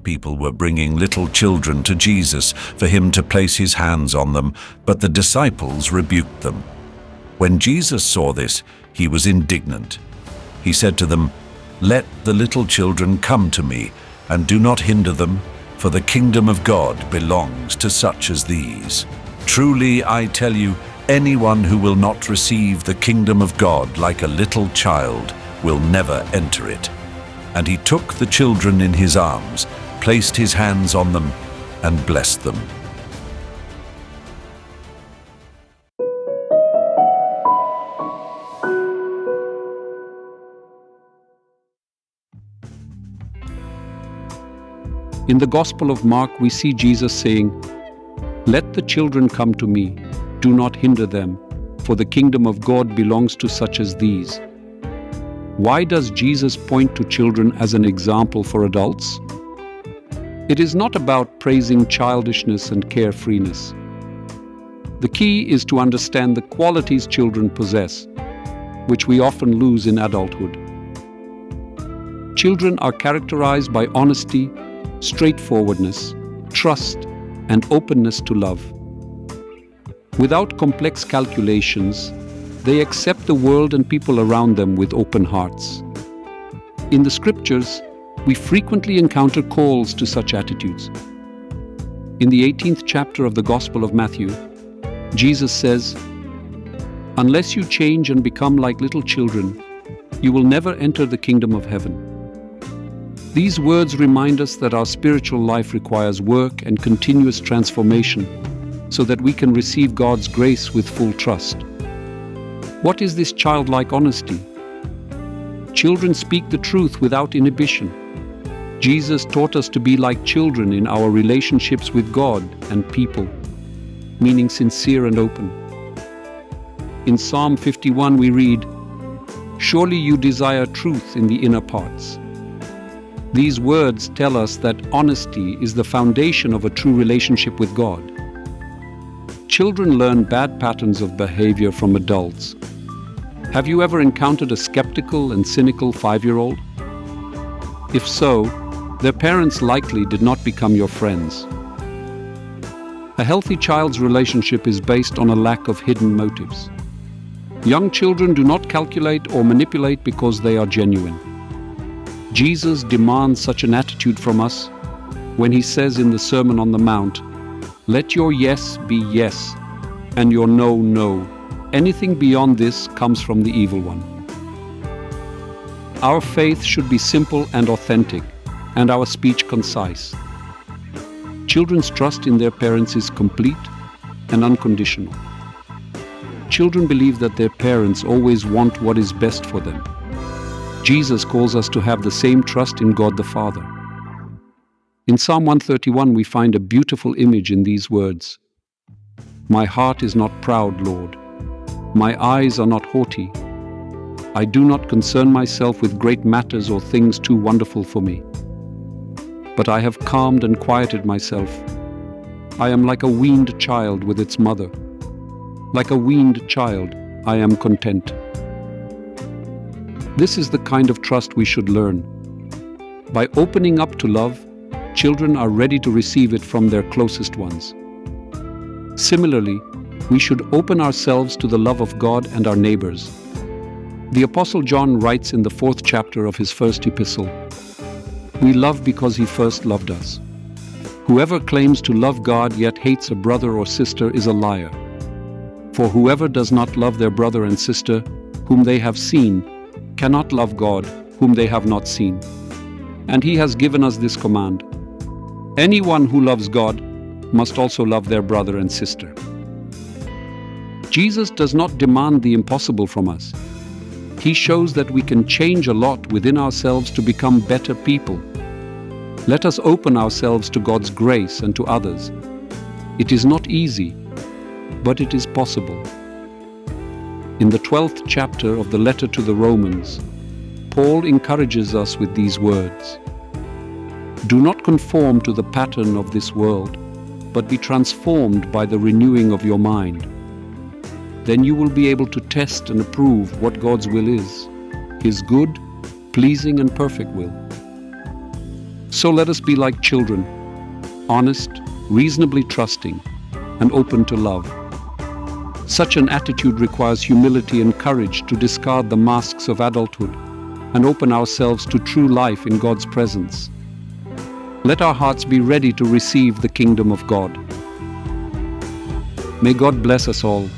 People were bringing little children to Jesus for him to place his hands on them, but the disciples rebuked them. When Jesus saw this, he was indignant. He said to them, "Let the little children come to me, and do not hinder them, for the kingdom of God belongs to such as these. Truly, I tell you, anyone who will not receive the kingdom of God like a little child will never enter it." And he took the children in his arms, placed his hands on them, and blessed them. In the Gospel of Mark, we see Jesus saying, "Let the children come to me, do not hinder them, for the kingdom of God belongs to such as these." Why does Jesus point to children as an example for adults? It is not about praising childishness and carefreeness. The key is to understand the qualities children possess, which we often lose in adulthood. Children are characterized by honesty, straightforwardness, trust, and openness to love. Without complex calculations, they accept the world and people around them with open hearts. In the scriptures, we frequently encounter calls to such attitudes. In the 18th chapter of the Gospel of Matthew, Jesus says, "Unless you change and become like little children, you will never enter the kingdom of heaven." These words remind us that our spiritual life requires work and continuous transformation so that we can receive God's grace with full trust. What is this childlike honesty? Children speak the truth without inhibition. Jesus taught us to be like children in our relationships with God and people, meaning sincere and open. In Psalm 51 we read, "Surely you desire truth in the inner parts." These words tell us that honesty is the foundation of a true relationship with God. Children learn bad patterns of behavior from adults. Have you ever encountered a skeptical and cynical 5-year-old? If so, their parents likely did not become your friends. A healthy child's relationship is based on a lack of hidden motives. Young children do not calculate or manipulate because they are genuine. Jesus demands such an attitude from us when he says in the Sermon on the Mount, "Let your yes be yes, and your no, no. Anything beyond this comes from the evil one." Our faith should be simple and authentic, and our speech concise. Children's trust in their parents is complete and unconditional. Children believe that their parents always want what is best for them. Jesus calls us to have the same trust in God the Father. In Psalm 131 we find a beautiful image in these words. "My heart is not proud, Lord. My eyes are not haughty. I do not concern myself with great matters or things too wonderful for me. But I have calmed and quieted myself. I am like a weaned child with its mother. Like a weaned child, I am content." This is the kind of trust we should learn. By opening up to love, children are ready to receive it from their closest ones. Similarly, we should open ourselves to the love of God and our neighbors. The Apostle John writes in the 4th chapter of his first epistle, "We love because he first loved us. Whoever claims to love God yet hates a brother or sister is a liar. For whoever does not love their brother and sister, whom they have seen, cannot love God, whom they have not seen. And he has given us this command: anyone who loves God must also love their brother and sister." Jesus does not demand the impossible from us. He shows that we can change a lot within ourselves to become better people. Let us open ourselves to God's grace and to others. It is not easy, but it is possible. In the 12th chapter of the letter to the Romans, Paul encourages us with these words: "Do not conform to the pattern of this world, but be transformed by the renewing of your mind. Then you will be able to test and approve what God's will is, His good, pleasing, and perfect will. So let us be like children, honest, reasonably trusting, and open to love. Such an attitude requires humility and courage to discard the masks of adulthood and open ourselves to true life in God's presence. Let our hearts be ready to receive the kingdom of God. May God bless us all.